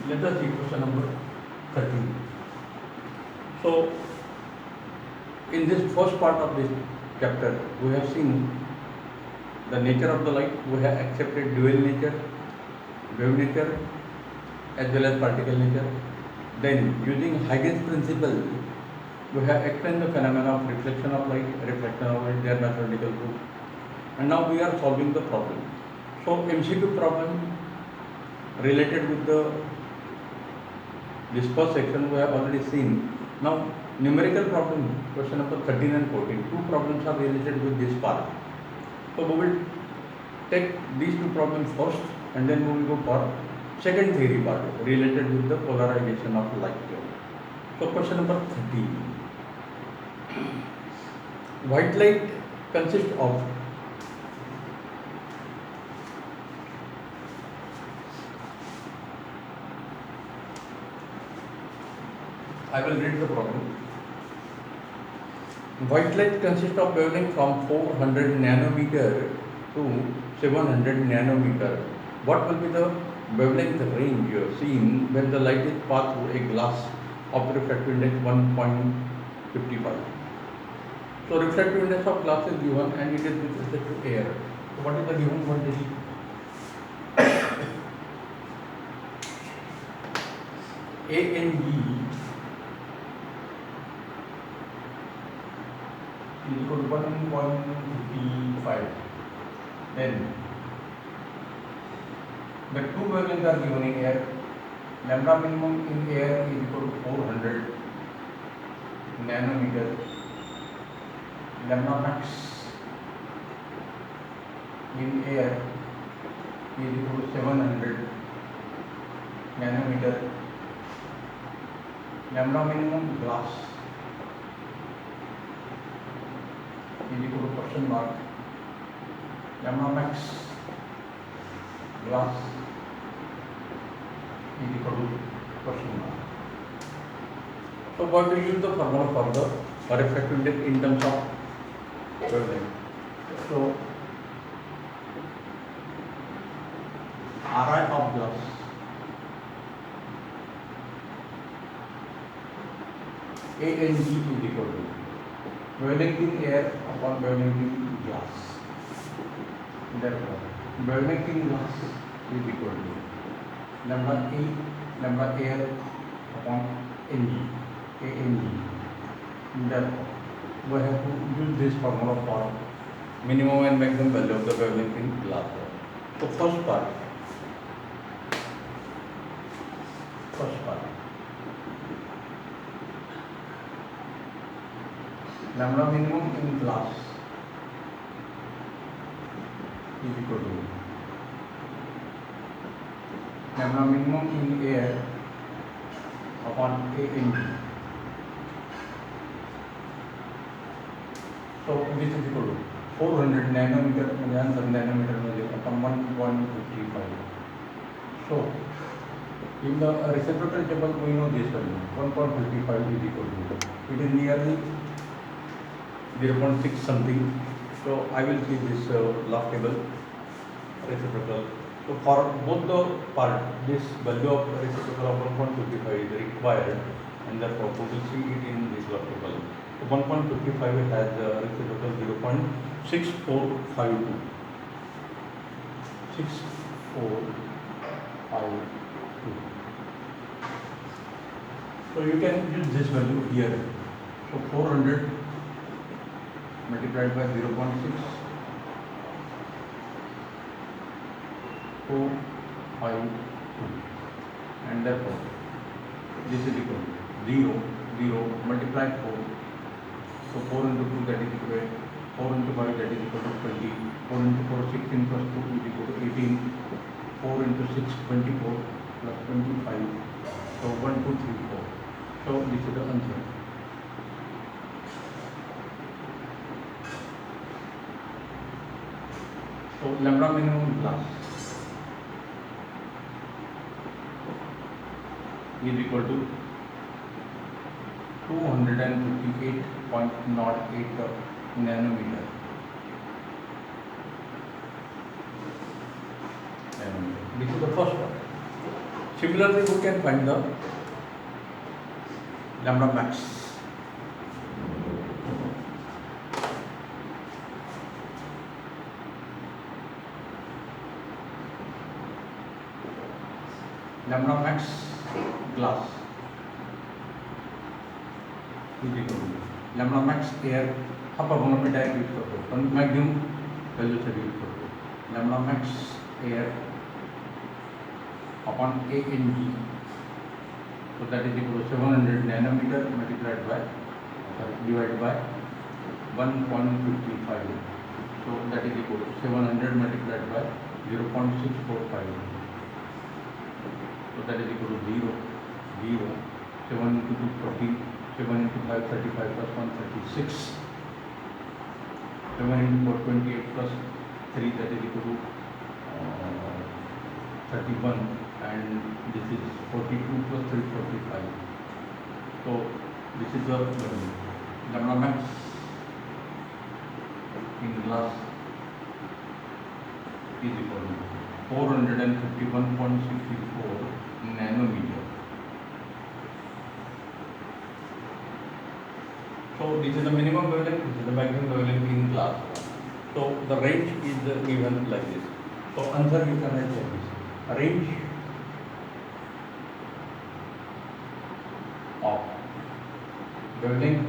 Let us see question number 13. So, in this first part of this chapter, we have seen the nature of the light. We have accepted dual nature, wave nature, as well as particle nature. Then, using Huygens principle, we have explained the phenomena of reflection of light, their mathematical proof. And now we are solving the problem. So, MCQ problem related with this first section we have already seen. Now, numerical problem, question number 13 and 14. Two problems are related with this part. So, we will take these two problems first and then we will go for second theory part related with the polarization of light. So, question number 13. White light consists of I will read the problem. White light consists of wavelength from 400 nanometer to 700 nanometer. What will be the wavelength range seen when the light is passed through a glass of refractive index 1.55? So refractive index of glass is given and it is with respect to air. So what is the given quantity? A and B is equal to 1.55. Then the two wavelengths are given in air. Lambda minimum in air is equal to 400 nanometer. Lambda max in air is equal to 700 nanometer. Lambda minimum glass is equal to question mark. Lambda max glass is equal to question mark. So what will use the formula for the refractive index in terms of wavelength? So Ri of glass A and G is equal to wavelength in air upon wavelength in glass. Therefore, wavelength in glass is equal to lambda A, lambda air upon Ng, A and G. Therefore, we have to use this formula for minimum and maximum value of the wavelength in glass. So, first part. Lambda minimum in glass is equal to lambda minimum in air upon A and B. So this is equal to 400 nanometer upon 1.55. So in the reciprocal table we know this value 1.55 is equal to, it is nearly 0.6 something. So I will see this log table reciprocal. So for both the part, this value of reciprocal of 1.55 is required, and therefore we will see it in this log table. So 1.55 has reciprocal 0.6452. 6452. So you can use this value here. So 400 multiplied by 0.6, 452, and therefore this is equal to 0, 0 multiplied 4. So 4 into 2 that is equal to 4 into 5 that is equal to 20. 4 into 4 16 plus 2 is equal to 18. 4 into 6 24 plus 25. So 1 2 3 4. So this is the answer. So lambda minimum glass is equal to 258.08 nanometer. This is the first one. Similarly, we can find the lambda max. Lambda max glass is equal to lambda max air हा formula में direct use करते हो, पण maximum value से use करते हो। Lambda max air upon A N G, so that is equal to 700 nanometer multiplied by divided by 1.55, so that is equal to 700 multiplied by 0.645, so that is equal to 0, 0, 7 into 2 14, 7 into 5 35 plus 1 36, 7 into 4 28 plus 3, that is equal to 31, and this is 42 plus 3 45. So this is the lambda max in glass is equal to 451.64 nanometer. So this is the minimum wavelength, this is the maximum wavelength in glass. So the range is given like this. So answer you can write like this: range of wavelength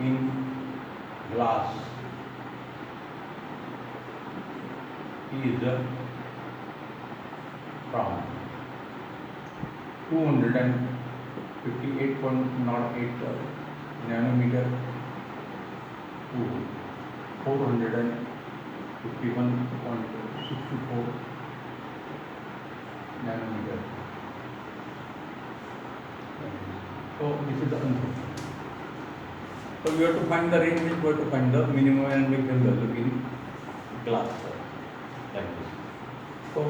in glass is from 258.08 nanometer to 451.64 nanometer. So this is the answer. So we have to find the range, we have to find the minimum and maximum value in glass, like this. So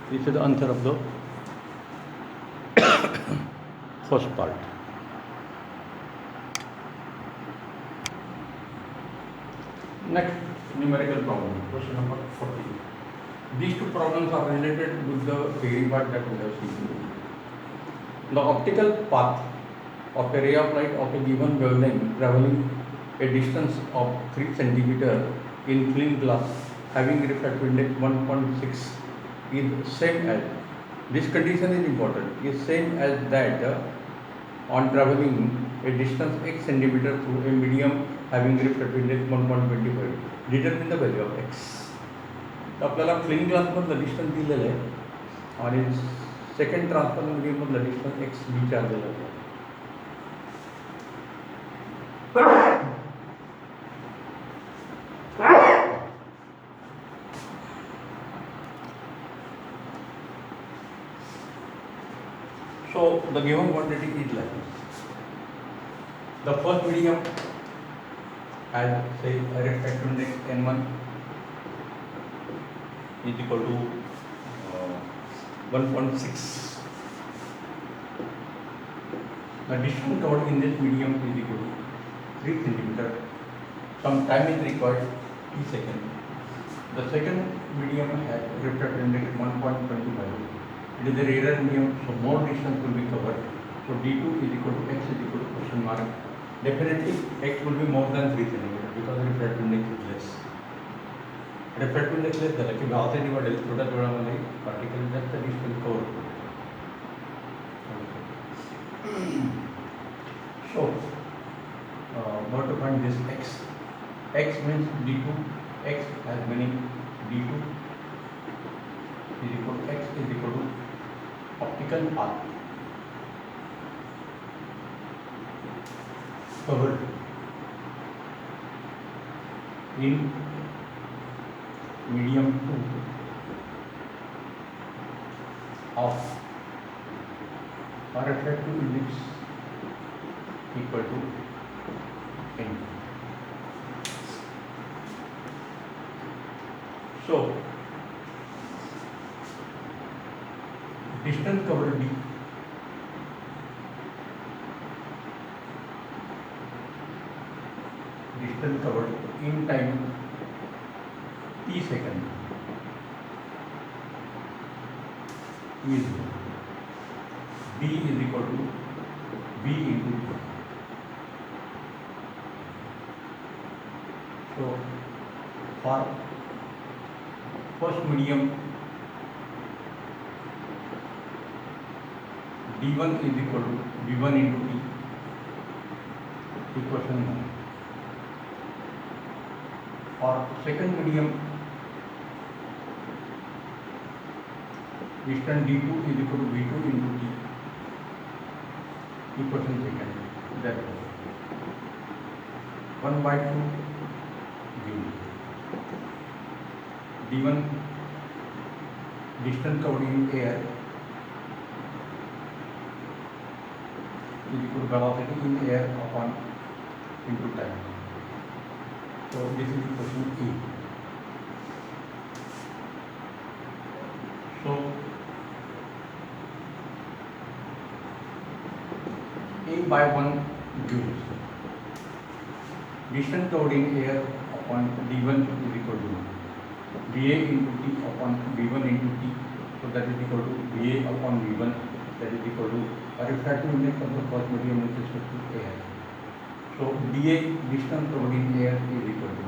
this is the answer of the first part. Next numerical problem, question number 40. These two problems are related with the theory part that we have seen. The optical path of a ray of light of a given wavelength traveling a distance of 3 cm in clean glass having refractive index 1.6 is same as, this condition is important, is same as that on traveling a distance x centimeter through a medium having refractive index 1.25, determine the value of x. तो आपल्याला clean ग्लासमधलं distance दिलेलं आहे आणि second transparent मीडियममधलं distance x विचारलेलं आहे. So the given quantity is like this. The first medium has say a refractive index n1 is equal to 1.6. The distance covered in this medium is equal to 3 cm. Some time is required, t seconds. The second medium has refractive index 1.25. It is a rarer medium, so more distance will be covered. So d2 is equal to x is equal to question mark. Definitely x will be more than 3 cm because refractive index is less. Refractive index less झालं की भावाचे वाढेल थोड्या वेळामध्ये particle जास्त distance cover होतो. So what to find this x? X means d2. X has meaning d2 is equal to x is equal to optical path covered in medium 2 of a refractive index equal to n. So distance covered d distance covered in time t second is B is equal to B into D. So for first medium, D1 is equal to B1 into T, equation 1. For second medium, distance D2 is equal to B2 into T, equation second. Therefore, 1 by 2 gives D1 distance covered in air is equal to velocity in air upon into time. So this is equation E. So A by 1 gives distance covered in air upon D1 is equal to VA into T upon V1 into T. So that is equal to VA upon V1, that is equal to refractive index of the first medium with respect to air. So dA distance covered in air is equal to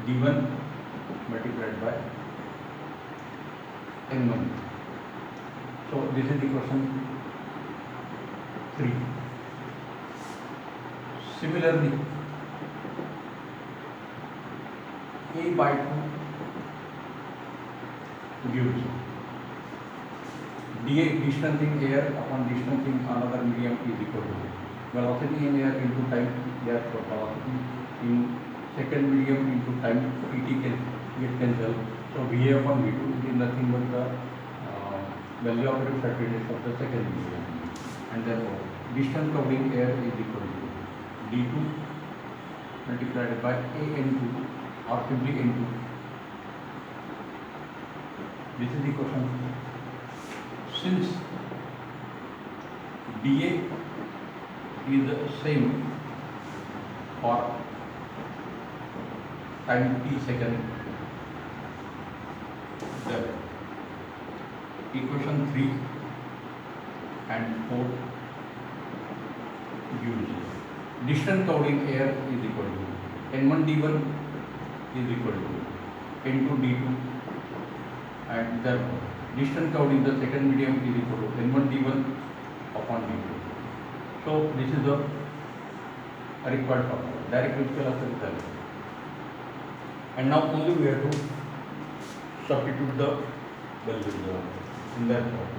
D1 multiplied by N1. So this is equation 3. Similarly, A by 2 gives dA distance in air upon distance in another medium is equal to velocity in air into time. Therefore, velocity in second medium into time, Pt can get cancelled. So VA upon V2 is nothing but the value of refractive index of the second medium, and therefore distance covered in air is equal to D2 multiplied by AN2 or simply N2. This is the equation. Since dA is the same for time t second, the equation 3 and 4 gives distance covered in air is equal to N1 D1 is equal to N2 D2, and therefore distance covered in the second medium is equal to N1 D1 upon D2. So this is the required formula, direct principle of the. And now only we have to substitute the values in that form.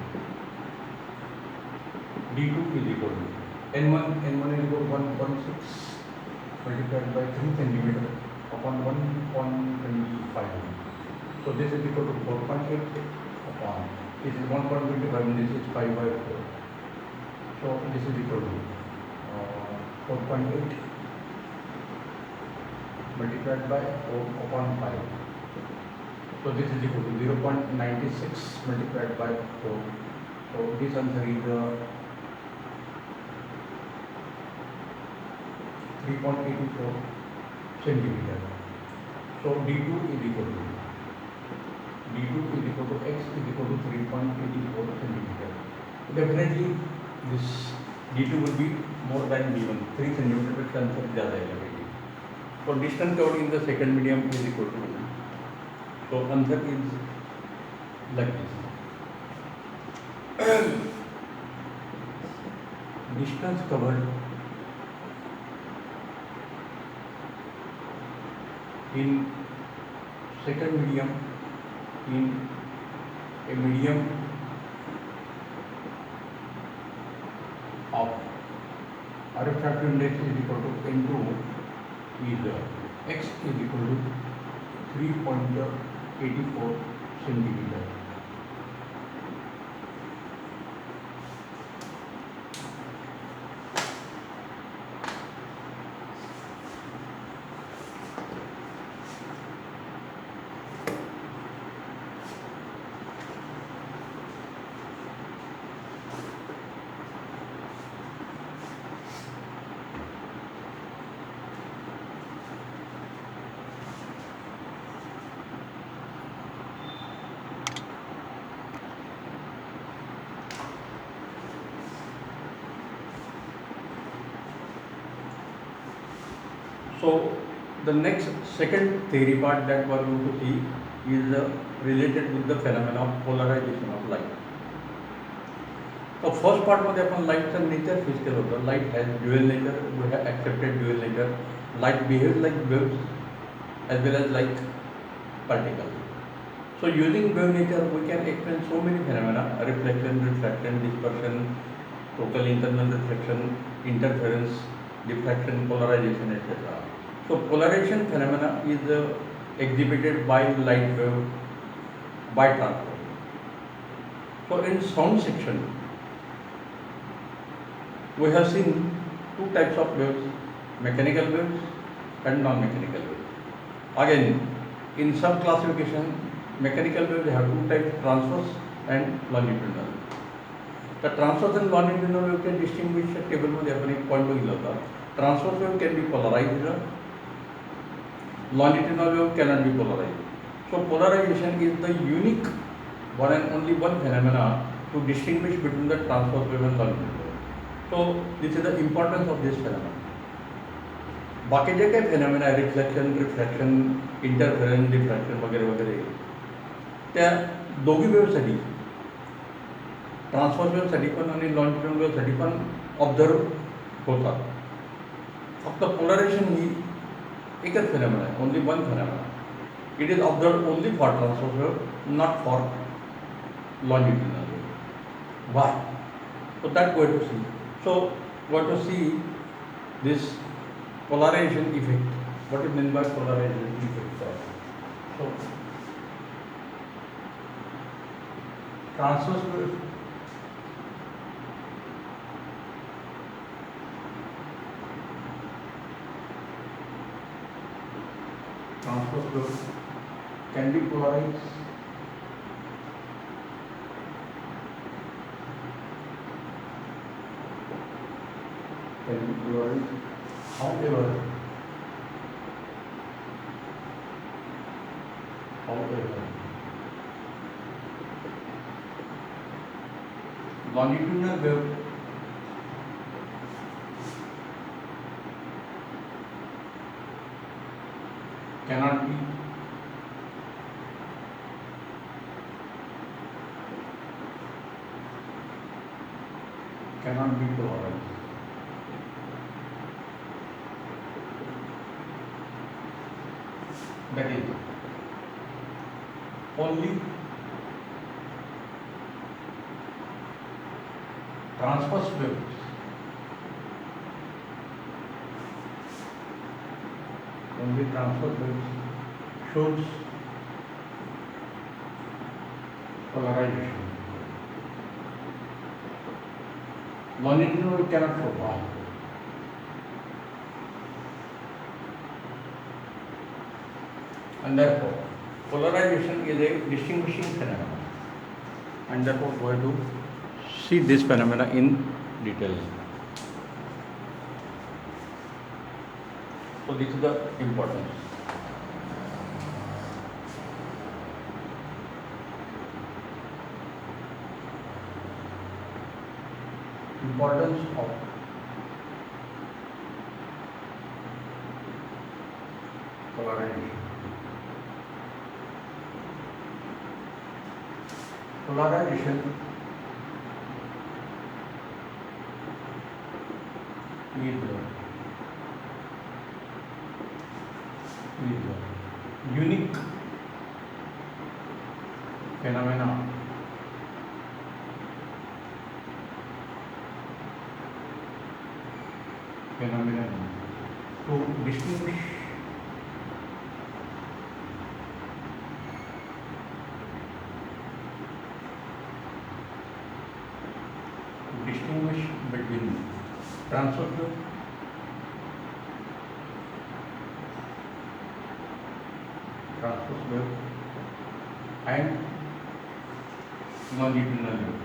D2 is equal to N1 is equal to 1.6 multiplied by 3 centimeter upon 1.25. So this is equal to 4.8 upon, this is 1.25 and this is 5 by 4. So this is equal to 4.8 multiplied by 4 upon 5. So this is equal to 0.96 multiplied by 4. So this answer is 3.84 centimeter. So D2 is equal to X is equal to 3.84 centimeter. Definitely this D2 will be more than D1, 3 centimeter but answer ज़्यादा है. So distance covered in the second medium is equal to 1. So answer is like this. Distance covered in second medium in a medium of refractive index is equal to N2 is X is equal to 3.84 centimeter. So the next second theory part that we are going to see is related with the phenomena of polarization of light. So first part मध्ये आपण लाईटचा nature face केलं होतं. Light has dual nature, we have accepted dual nature. Light behaves like waves as well as like particles. So using wave nature we can explain so many phenomena: reflection, refraction, dispersion, total internal reflection, interference, diffraction, polarization, etc. So polarization phenomena is exhibited by light wave by transport. So in sound section we have seen two types of waves: mechanical waves and non-mechanical waves. Again, in some classification, mechanical waves have two types: transverse and longitudinal. The transverse and longitudinal wave can distinguish table मध्ये आपण एक point बघितला होता. Transverse wave can be polarized, longitudinal wave cannot be polarized. So polarization is the unique one and only one phenomena to distinguish between the transverse wave and longitudinal wave. So this is the importance of this phenomenon. बाकी जे काही phenomena आहे, reflection, refraction, interference, diffraction वगैरे वगैरे, त्या दोघी वेव्हसाठी, transfer वेव्हसाठी पण आणि longitudinal वेव्हसाठी पण ऑब्झर्व होतात. फक्त पोलरायझेशन ही एकच फेनॉमेना आहे, only one phenomena. It is observe only for transverse wave, not for longitudinal wave. Why? So that we have to see. So we have to see this polarization effect. What is meant by polarization effect? So transverse wave, transverse wave can be polarized. However, longitudinal wave cannot be polarized. That is, only transverse waves shows polarization. Longitudinal wave cannot show. Why? And therefore, polarization is a distinguishing phenomenon, and therefore we have to see this phenomena in detail. So this is the importance. Importance of polarization. Polarization is unique phenomena to distinguish between transverse wave and longitudinal wave.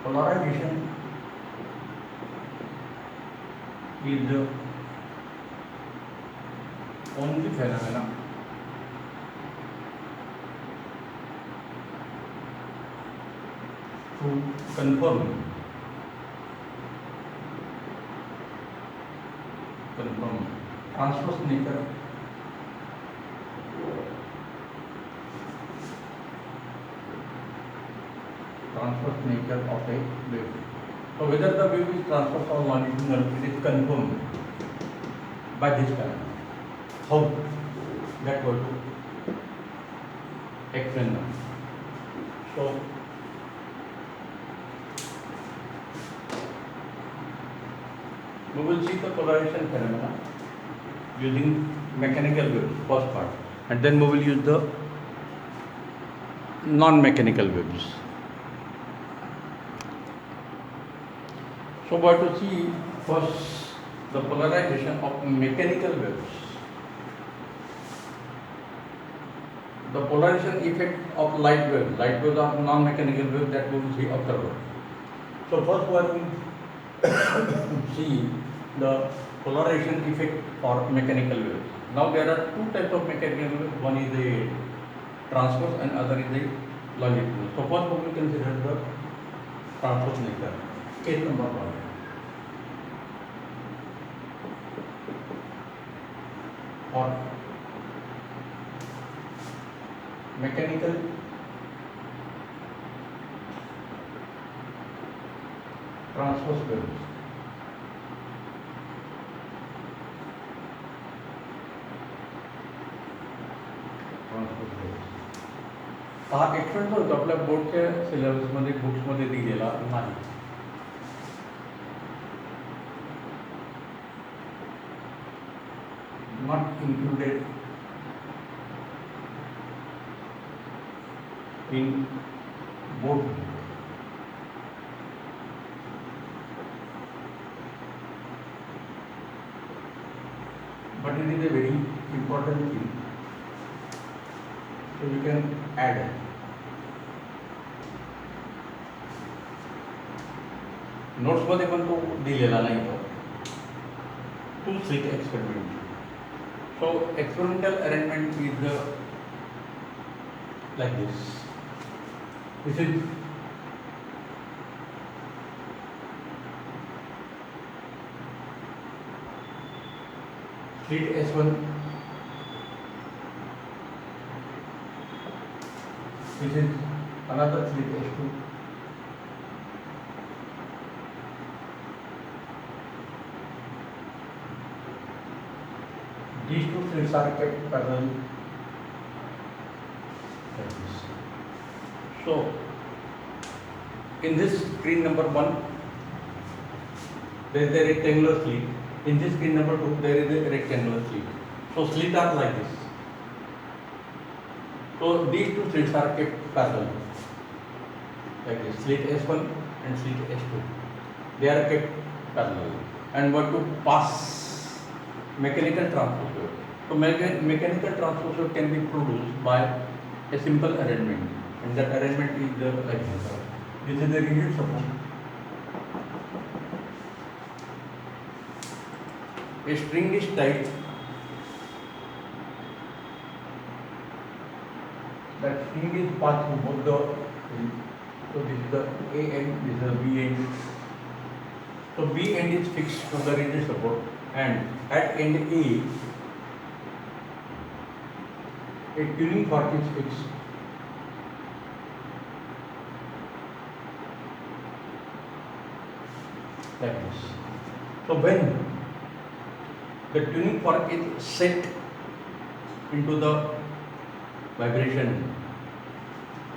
Polarization is only phenomena to confirm transverse nature of a wave. So whether the wave is transverse or longitudinal, it is confirmed by this parameter. How? That was to explain now. So we will see the polarization phenomena using mechanical waves, first part, and then we will use the non-mechanical waves. So we have to see first the polarization of mechanical waves. The polarization effect of light waves are non-mechanical waves that we will see afterward. So first we will see the polarization effect for mechanical waves. Now there are two types of mechanical waves. One is the transverse and other is the longitudinal. So first we will consider the transverse nature. Case number 1. For mechanical transverse waves, हा experiment होतो आपल्या बोर्डच्या सिलेबसमध्ये बुक्समध्ये दिलेला नाही. Not included in board. But it is a very important thing. So you can add. Notes मध्ये पण तो दिलेला नाही तो. Two slit experiment. So experimental arrangement is like this. This is slit S1. This is another slit S2. These two slits are kept parallel like this. So, in this screen number 1, there is a rectangular slit. In this screen number 2, there is a rectangular slit. So, slits are like this. So, these two slits are kept parallel like this. Slit S1 and slit S2. They are kept parallel. And what to pass mechanical transverse wave. So mechanical transverse wave can be produced by a simple arrangement, and that arrangement is the like this. This is the rigid support. A string is tied. That string is passed through both the. So this is the A end, this is the B end. So B end is fixed to the rigid support, and at end A, a tuning fork is fixed. Like this. So when the tuning fork is set into the vibration,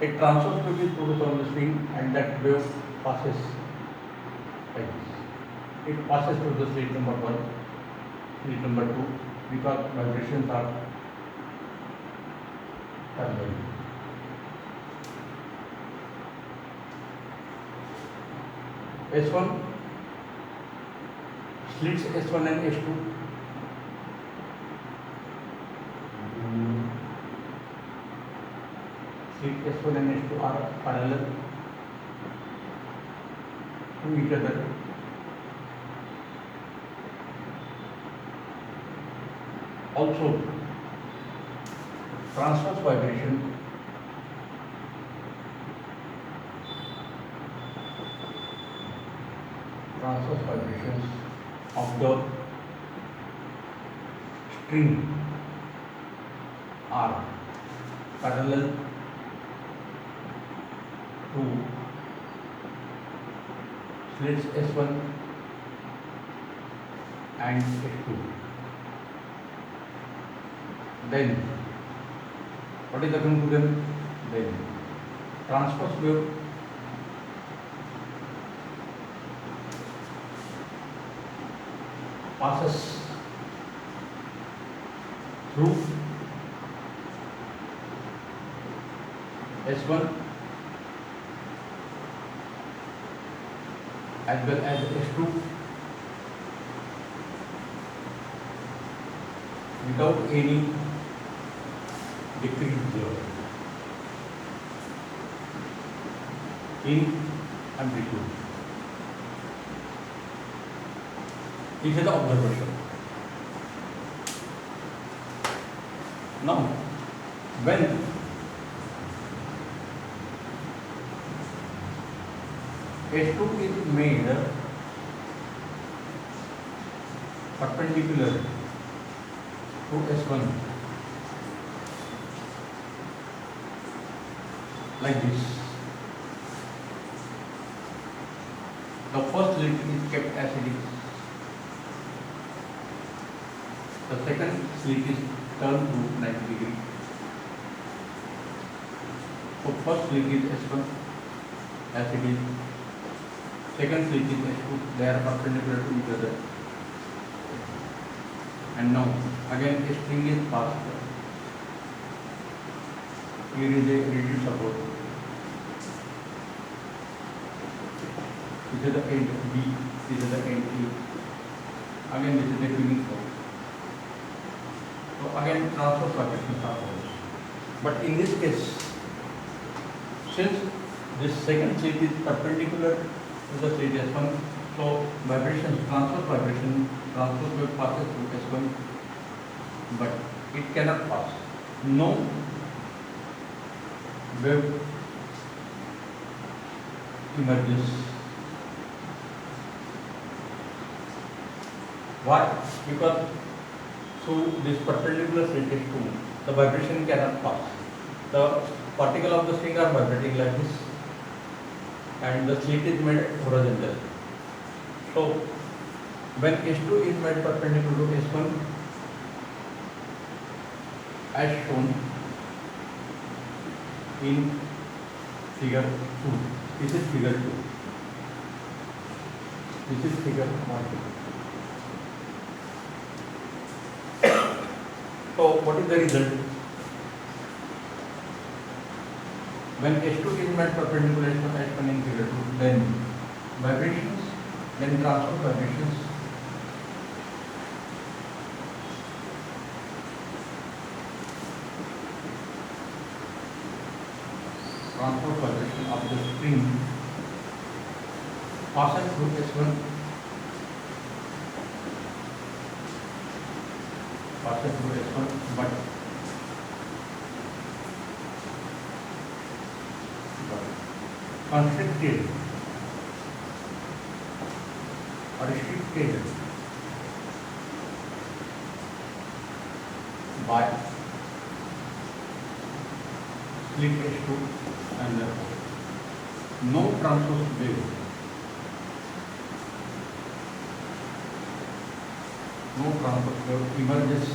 a transverse wave is produced on the string, and that wave passes like this. It passes through the slit number 1, slit number 2, because vibrations are parallel. S1, slits S1 and S2. Slit S1 and S2 are parallel to each other. Also, transverse vibration vibrations of the string are parallel to slits S1 and S2. Then, what is the conclusion? Then, transverse wave passes through S1 as well as S2 without any decrease in amplitude. This is the observation. Now, when S2 is made perpendicular to S1 like this, the first slit is kept as it is. The second slit is turned to 90 degrees. So first slit is S1 as it is. Second slit is S2. They are perpendicular to each other. And now again a string is passed. Here is a rigid support. This is the end B. This is the end A. Again this is the tuning fork. So again transverse vibrations are formed. But in this case, since this second slit is perpendicular to the slit S1, so vibrations, transverse wave passes through S1, but it cannot pass. No wave emerges. Why? Because through this perpendicular slit S2, the vibration cannot pass. The particle of the string are vibrating like this, and the slit is made horizontal. So, when S2 is made perpendicular to S1, as shown in figure 2. This is figure 2. This is figure 1. So, what is the result? When S2 is made perpendicular to S1 in figure 2, then vibrations, then transverse vibrations, of the string passes through S1, but constricted or restricted by slit S2, and therefore no transverse wave emerges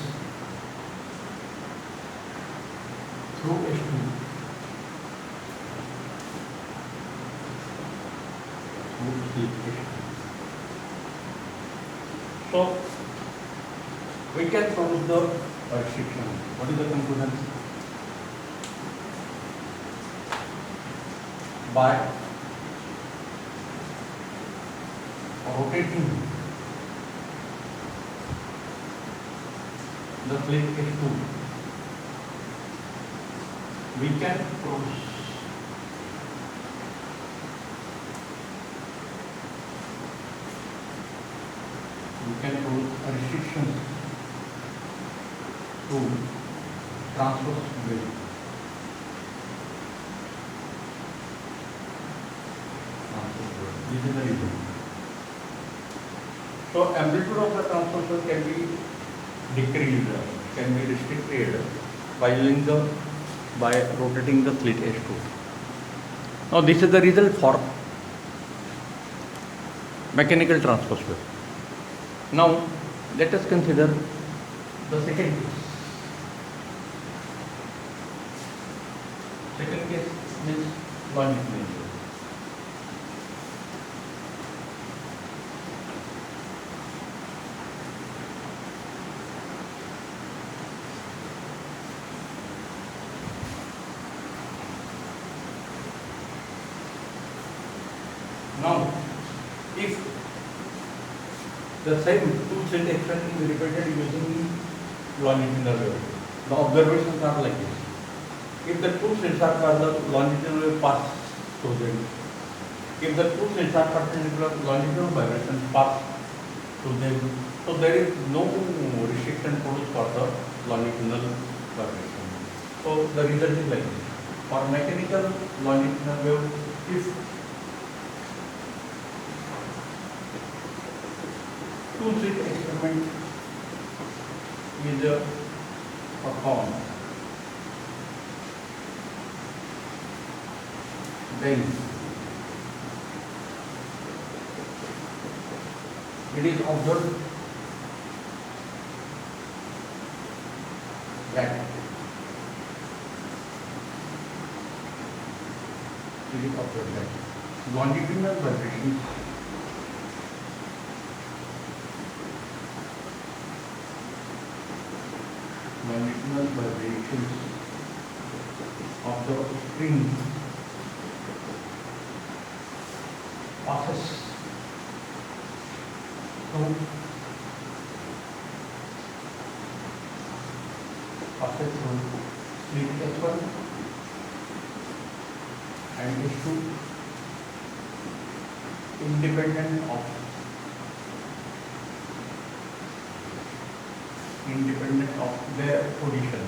through S2 through slit S2. So we can produce the restriction. What is the conclusion? By rotating the slit S2, we can produce restrictions through transverse wave. This is the reason. So amplitude of the transverse wave can be decreased, can be restricted by rotating the slit S2. Now this is the result for mechanical transverse wave. Now let us consider the second case. Second case means longitudinal wave. Now, if the same two slit expansion is repeated using longitudinal wave, the observations are like this. If the two slits are parallel, longitudinal wave pass through them. If the two slits are perpendicular, longitudinal vibration pass through them. So there is no restriction produced for the longitudinal vibration. So the result is like this. For mechanical longitudinal wave, if two slit experiment is performed, then it is observed that longitudinal vibrations of the string passes through slit S1 and S2 independent of their position.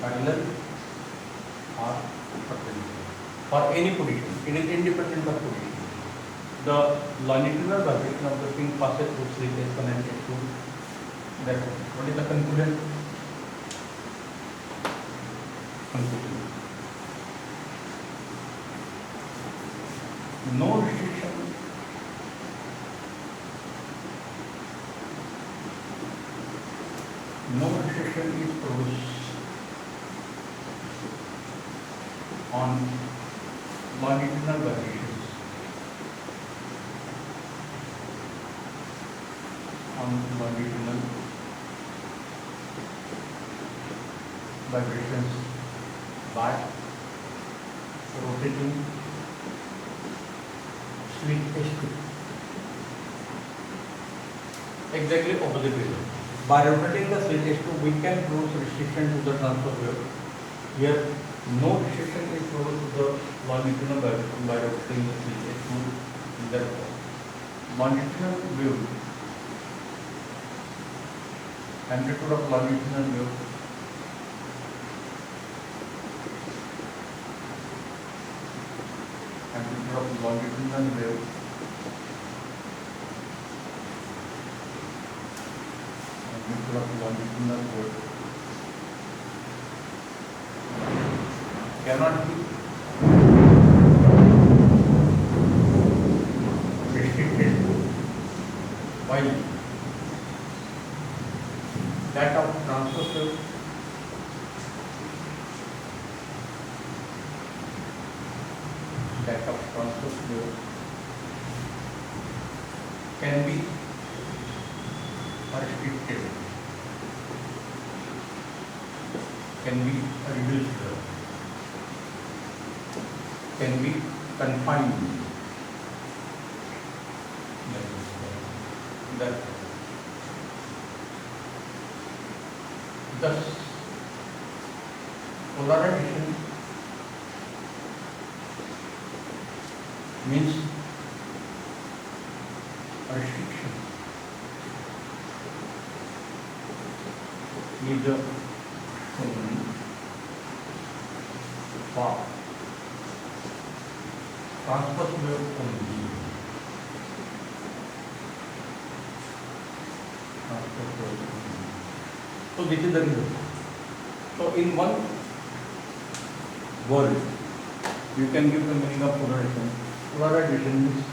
Parallel or perpendicular. For any position, it is independent of position. The longitudinal vibration of the string passes through slit S1 and S2. Therefore, what is the conclusion? No restriction is produced on longitudinal vibrations by rotating slit S2. Exactly opposite result. By rotating the slit S2, we can produce restriction to the transverse wave. Here, no restriction is produced to the longitudinal vibration by rotating the slit S2. Therefore, longitudinal wave, amplitude of longitudinal wave cannot be restricted while that of transverse wave can be restricted, can be reduced, can be confined. Thus, polarization means restriction is shown for transverse wave only. Transverse wave only. So this is the reason. So in one word, you can give the meaning of polarization. Polarization means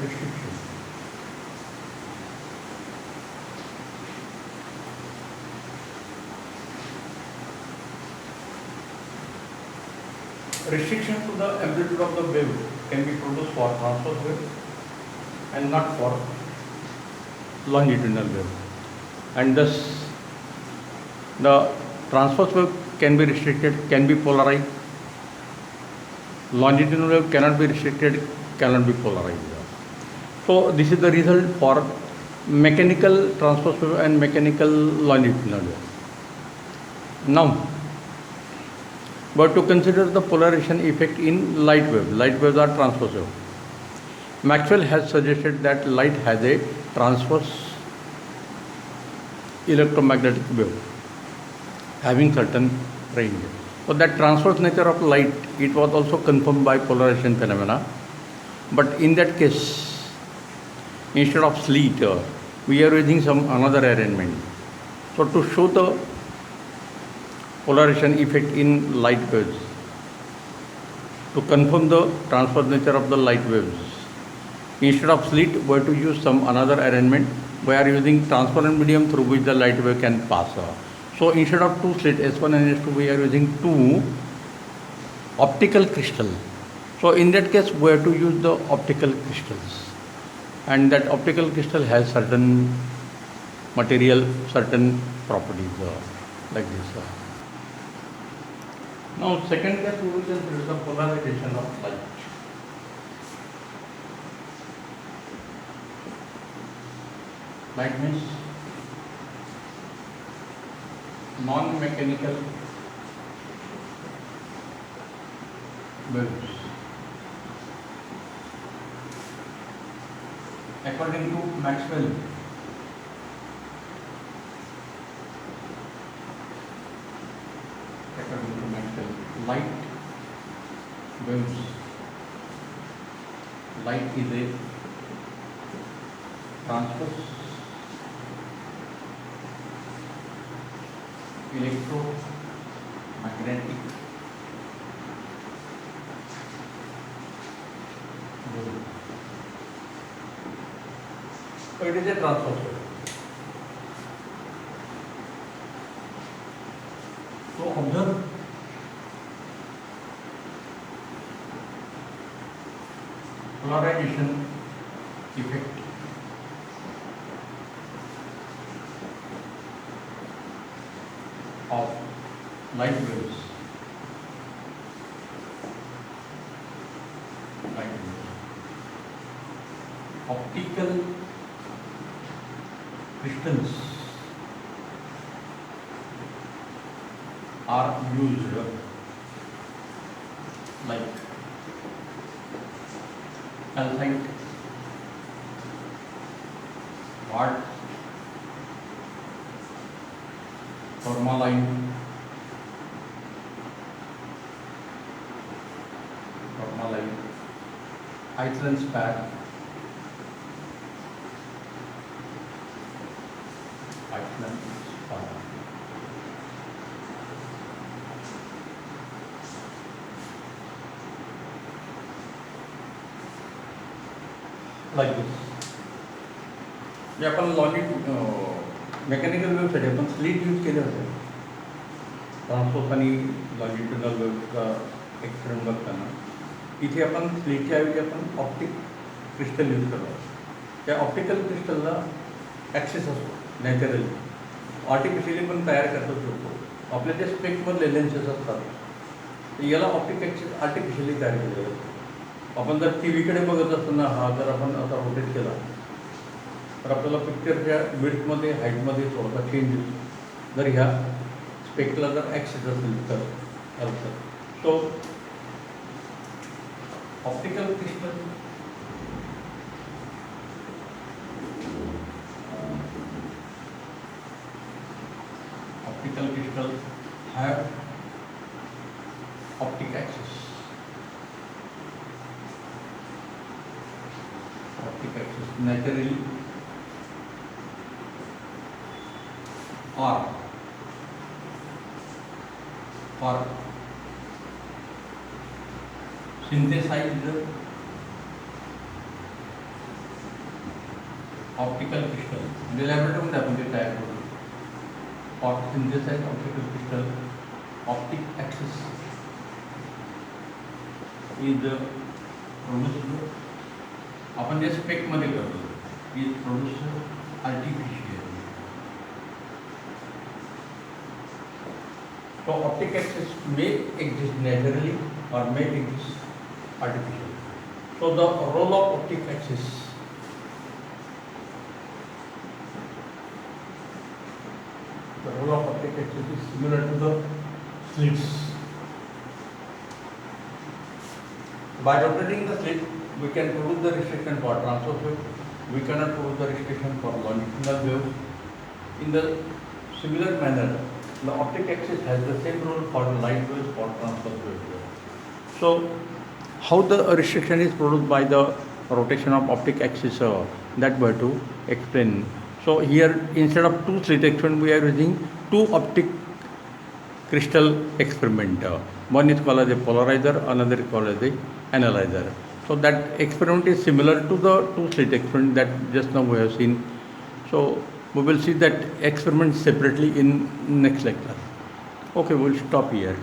restriction. Restriction to the amplitude of the wave can be produced for transverse wave and not for longitudinal wave, and thus the transverse wave can be restricted, can be polarized. Longitudinal wave cannot be restricted, cannot be polarized. So this is the result for mechanical transverse wave and mechanical longitudinal wave. Now, but to consider the polarization effect in light wave. Light waves are transverse wave. Maxwell has suggested that light has a transverse electromagnetic wave having certain range. So that transverse nature of light, it was also confirmed by polarization phenomena. But in that case, instead of slit, we are using some another arrangement. So to show the polarization effect in light waves, to confirm the transverse nature of the light waves, instead of slit, we have to use some another arrangement. We are using transparent medium through which the light wave can pass. So instead of two slits, S1 and S2, we are using two optical crystals. So in that case, we have to use the optical crystals, and that optical crystal has certain material, certain properties like this. Now, second case, we will consider the polarization of light. Light means non-mechanical waves. According to Maxwell, light waves, light is a transverse electromagnetic wave. So it is a transverse wave. So observe polarization effect of light waves. Optical crystals are used like calcite, quartz, tourmaline, Iceland spar, like this. जे आपण mechanical वेव्हसाठी आपण slit use केले होते ट्रान्सफोर्स आणि longitudinal वेव्हचा experiment बघताना इथे आपण स्लिटच्या ऐवजी आपण ऑप्टिक क्रिस्टल यूज करतो. त्या ऑप्टिकल क्रिस्टलला ॲक्सेस असतो नॅचरली, आर्टिफिशियली पण तयार करता शकतो. आपल्या जे स्पेक्समधले लेन्सेस असतात याला ऑप्टिक ॲक्सेस आर्टिफिशियली तयार केलेलं असतं. आपण जर टी व्हीकडे बघत असताना हा जर आपण असा रोटेट केला तर आपल्याला पिक्चरच्या विड्थमध्ये हाईटमध्ये थोडासा चेंज होतो जर ह्या स्पेक्टला जर ॲक्सेस असेल तर. So optical crystal optical crystal have optic axis. Optic axis naturally or synthesized optical crystal. म्हणजे लॅबोरेटरीमध्ये आपण ते तयार करतो. or synthesized optical crystal optic axis is produced. आपण जे स्पेक मध्ये करतो is produced artificially. So optic axis may exist naturally or may exist artificially. So the role of optic axis. The role of optic axis is similar to the slits. By rotating the slit, we can produce the restriction for transverse wave. We cannot produce the restriction for longitudinal waves. In the similar manner, the optic axis has the same role for the light waves for transverse waves. So, how the restriction is produced by the rotation of optic axis, that we have to explain. So here, instead of two slit experiment, we are using two optic crystal experiment. One is called as a polarizer, another is called as a analyzer. So that experiment is similar to the two slit experiment that just now we have seen. So we will see that experiment separately in next lecture. Okay, we will stop here.